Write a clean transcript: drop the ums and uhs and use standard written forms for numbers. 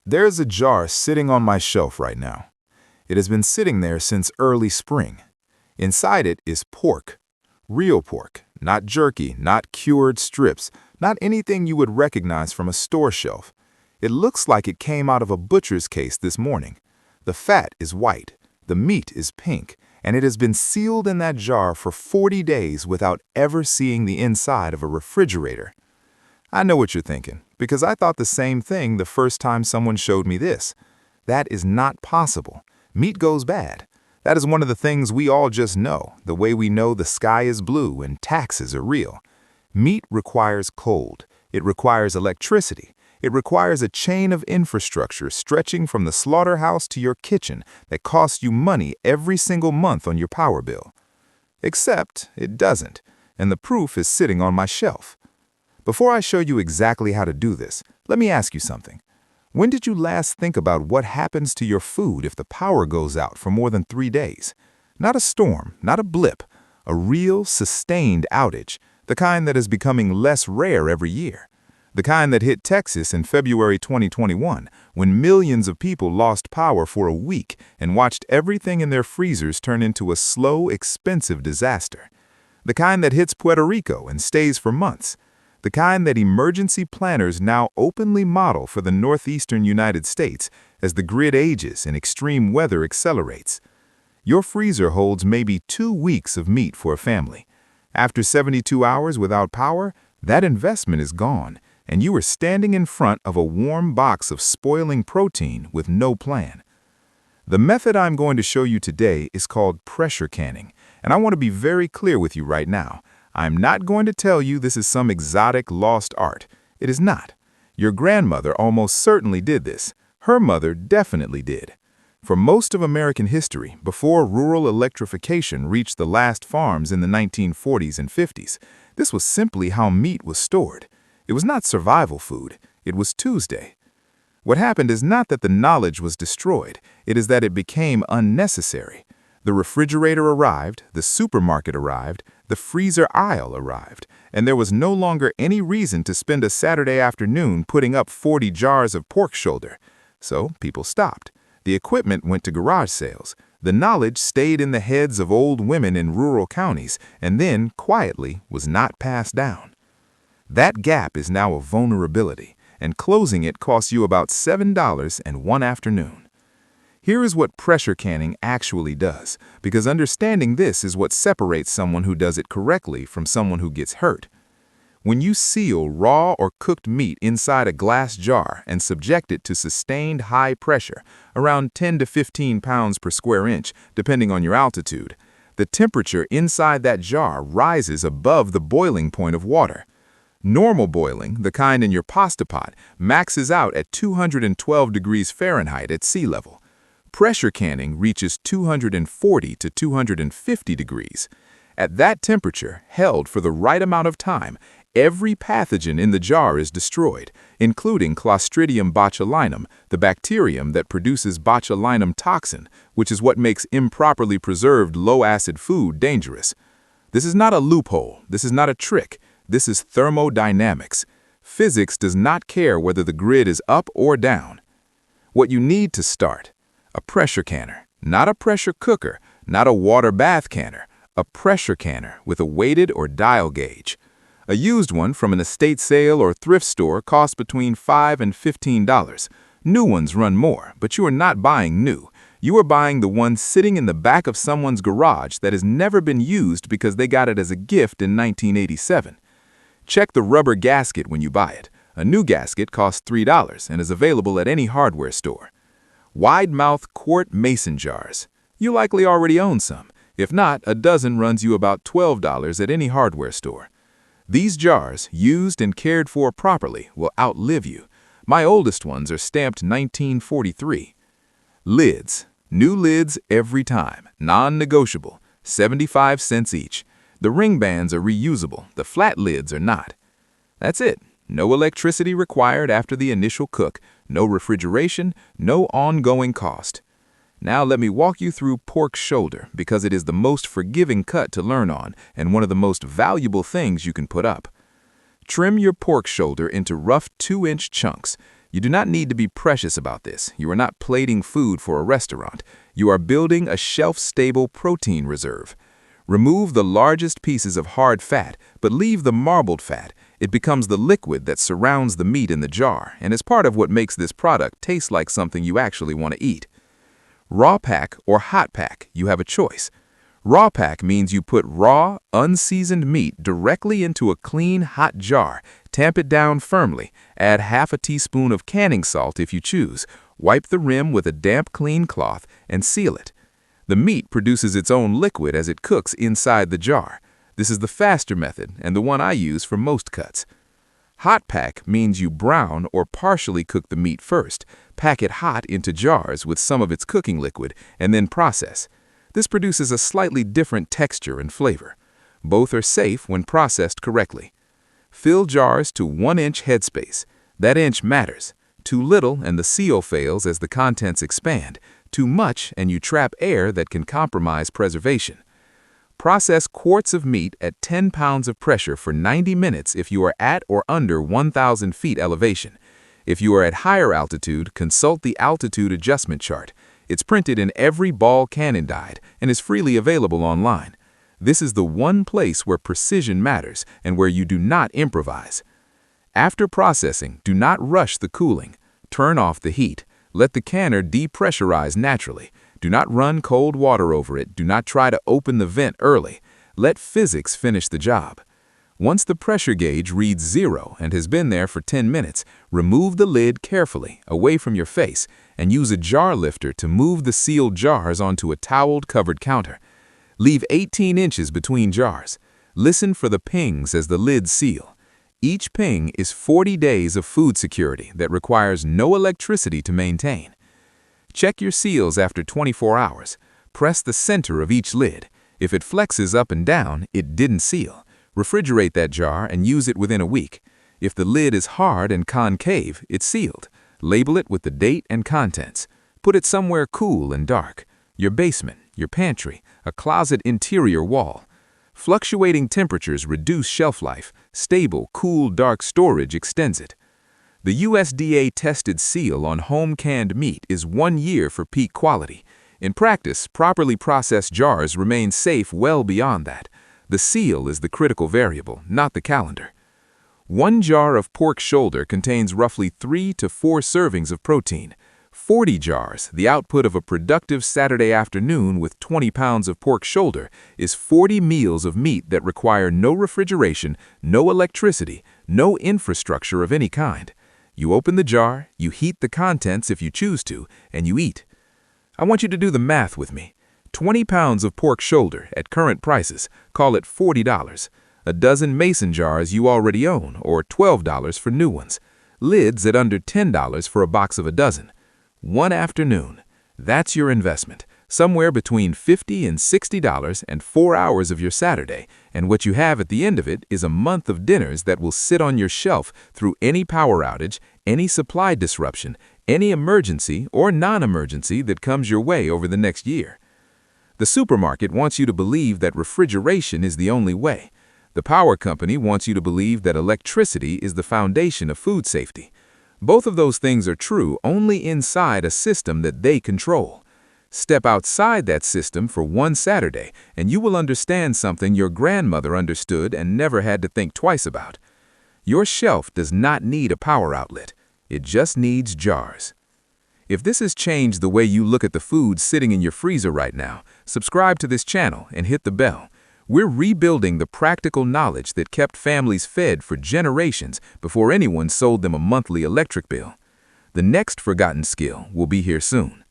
There's a jar sitting on my shelf right now. It has been sitting there since early spring. Inside it is pork. Real pork, not jerky, not cured strips, not anything you would recognize from a store shelf. It looks like it came out of a butcher's case this morning. The fat is white, the meat is pink, and it has been sealed in that jar for 40 days without ever seeing the inside of a refrigerator. I know what you're thinking, because I thought the same thing the first time someone showed me this. That is not possible. Meat goes bad. That is one of the things we all just know, the way we know the sky is blue and taxes are real. Meat requires cold. It requires electricity. It requires a chain of infrastructure stretching from the slaughterhouse to your kitchen that costs you money every single month on your power bill. Except it doesn't, and the proof is sitting on my shelf. Before I show you exactly how to do this, let me ask you something. When did you last think about what happens to your food if the power goes out for more than 3 days? Not a storm, not a blip, a real, sustained outage, the kind that is becoming less rare every year. The kind that hit Texas in February 2021, when millions of people lost power for a week and watched everything in their freezers turn into a slow, expensive disaster. The kind that hits Puerto Rico and stays for months. The kind that emergency planners now openly model for the northeastern United States as the grid ages and extreme weather accelerates. Your freezer holds maybe 2 weeks of meat for a family. After 72 hours without power, that investment is gone, and you are standing in front of a warm box of spoiling protein with no plan. The method I'm going to show you today is called pressure canning, and I want to be very clear with you right now. I'm not going to tell you this is some exotic lost art. It is not. Your grandmother almost certainly did this. Her mother definitely did. For most of American history, before rural electrification reached the last farms in the 1940s and 50s, this was simply how meat was stored. It was not survival food. It was Tuesday. What happened is not that the knowledge was destroyed. It is that it became unnecessary. The refrigerator arrived, the supermarket arrived, the freezer aisle arrived, and there was no longer any reason to spend a Saturday afternoon putting up 40 jars of pork shoulder. So people stopped. The equipment went to garage sales. The knowledge stayed in the heads of old women in rural counties and then, quietly, was not passed down. That gap is now a vulnerability, and closing it costs you about $7 and one afternoon. Here is what pressure canning actually does, because understanding this is what separates someone who does it correctly from someone who gets hurt. When you seal raw or cooked meat inside a glass jar and subject it to sustained high pressure, around 10 to 15 pounds per square inch, depending on your altitude, the temperature inside that jar rises above the boiling point of water. Normal boiling, the kind in your pasta pot, maxes out at 212 degrees Fahrenheit at sea level. Pressure canning reaches 240 to 250 degrees. At that temperature, held for the right amount of time, every pathogen in the jar is destroyed, including Clostridium botulinum, the bacterium that produces botulinum toxin, which is what makes improperly preserved low-acid food dangerous. This is not a loophole. This is not a trick. This is thermodynamics. Physics does not care whether the grid is up or down. What you need to start: a pressure canner, not a pressure cooker, not a water bath canner, a pressure canner with a weighted or dial gauge. A used one from an estate sale or thrift store costs between $5 and $15. New ones run more, but you are not buying new. You are buying the one sitting in the back of someone's garage that has never been used because they got it as a gift in 1987. Check the rubber gasket when you buy it. A new gasket costs $3 and is available at any hardware store. Wide-mouth quart mason jars. You likely already own some. If not, a dozen runs you about $12 at any hardware store. These jars, used and cared for properly, will outlive you. My oldest ones are stamped 1943. Lids. New lids every time. Non-negotiable. 75 cents each. The ring bands are reusable. The flat lids are not. That's it. No electricity required after the initial cook. No refrigeration. No ongoing cost. Now let me walk you through pork shoulder because it is the most forgiving cut to learn on and one of the most valuable things you can put up. Trim your pork shoulder into rough 2-inch chunks. You do not need to be precious about this. You are not plating food for a restaurant. You are building a shelf-stable protein reserve. Remove the largest pieces of hard fat, but leave the marbled fat. It becomes the liquid that surrounds the meat in the jar and is part of what makes this product taste like something you actually want to eat. Raw pack or hot pack, you have a choice. Raw pack means you put raw, unseasoned meat directly into a clean, hot jar, tamp it down firmly, add half a teaspoon of canning salt if you choose, wipe the rim with a damp, clean cloth, and seal it. The meat produces its own liquid as it cooks inside the jar. This is the faster method and the one I use for most cuts. Hot pack means you brown or partially cook the meat first, pack it hot into jars with some of its cooking liquid, and then process. This produces a slightly different texture and flavor. Both are safe when processed correctly. Fill jars to 1-inch headspace. That inch matters. Too little and the seal fails as the contents expand. Too much and you trap air that can compromise preservation. Process quarts of meat at 10 pounds of pressure for 90 minutes if you are at or under 1,000 feet elevation. If you are at higher altitude, consult the altitude adjustment chart. It's printed in every ball cannon died and is freely available online. This is the one place where precision matters and where you do not improvise. After processing, do not rush the cooling. Turn off the heat. Let the canner depressurize naturally. Do not run cold water over it. Do not try to open the vent early. Let physics finish the job. Once the pressure gauge reads 0 and has been there for 10 minutes, remove the lid carefully, away from your face, and use a jar lifter to move the sealed jars onto a toweled covered counter. Leave 18 inches between jars. Listen for the pings as the lids seal. Each ping is 40 days of food security that requires no electricity to maintain. Check your seals after 24 hours. Press the center of each lid. If it flexes up and down, it didn't seal. Refrigerate that jar and use it within a week. If the lid is hard and concave, it's sealed. Label it with the date and contents. Put it somewhere cool and dark. Your basement, your pantry, a closet interior wall. Fluctuating temperatures reduce shelf life. Stable, cool, dark storage extends it. The USDA-tested seal on home canned meat is 1 year for peak quality. In practice, properly processed jars remain safe well beyond that. The seal is the critical variable, not the calendar. 1 jar of pork shoulder contains roughly 3 to 4 servings of protein. 40 jars, the output of a productive Saturday afternoon with 20 pounds of pork shoulder, is 40 meals of meat that require no refrigeration, no electricity, no infrastructure of any kind. You open the jar, you heat the contents if you choose to, and you eat. I want you to do the math with me. 20 pounds of pork shoulder at current prices, call it $40. A dozen mason jars you already own, or $12 for new ones. Lids at under $10 for a box of a dozen. 1 afternoon. That's your investment. Somewhere between $50 and $60 and 4 hours of your Saturday, and what you have at the end of it is a month of dinners that will sit on your shelf through any power outage, any supply disruption, any emergency or non-emergency that comes your way over the next year. The supermarket wants you to believe that refrigeration is the only way. The power company wants you to believe that electricity is the foundation of food safety. Both of those things are true only inside a system that they control. Step outside that system for 1 Saturday, and you will understand something your grandmother understood and never had to think twice about. Your shelf does not need a power outlet. It just needs jars. If this has changed the way you look at the food sitting in your freezer right now, subscribe to this channel and hit the bell. We're rebuilding the practical knowledge that kept families fed for generations before anyone sold them a monthly electric bill. The next forgotten skill will be here soon.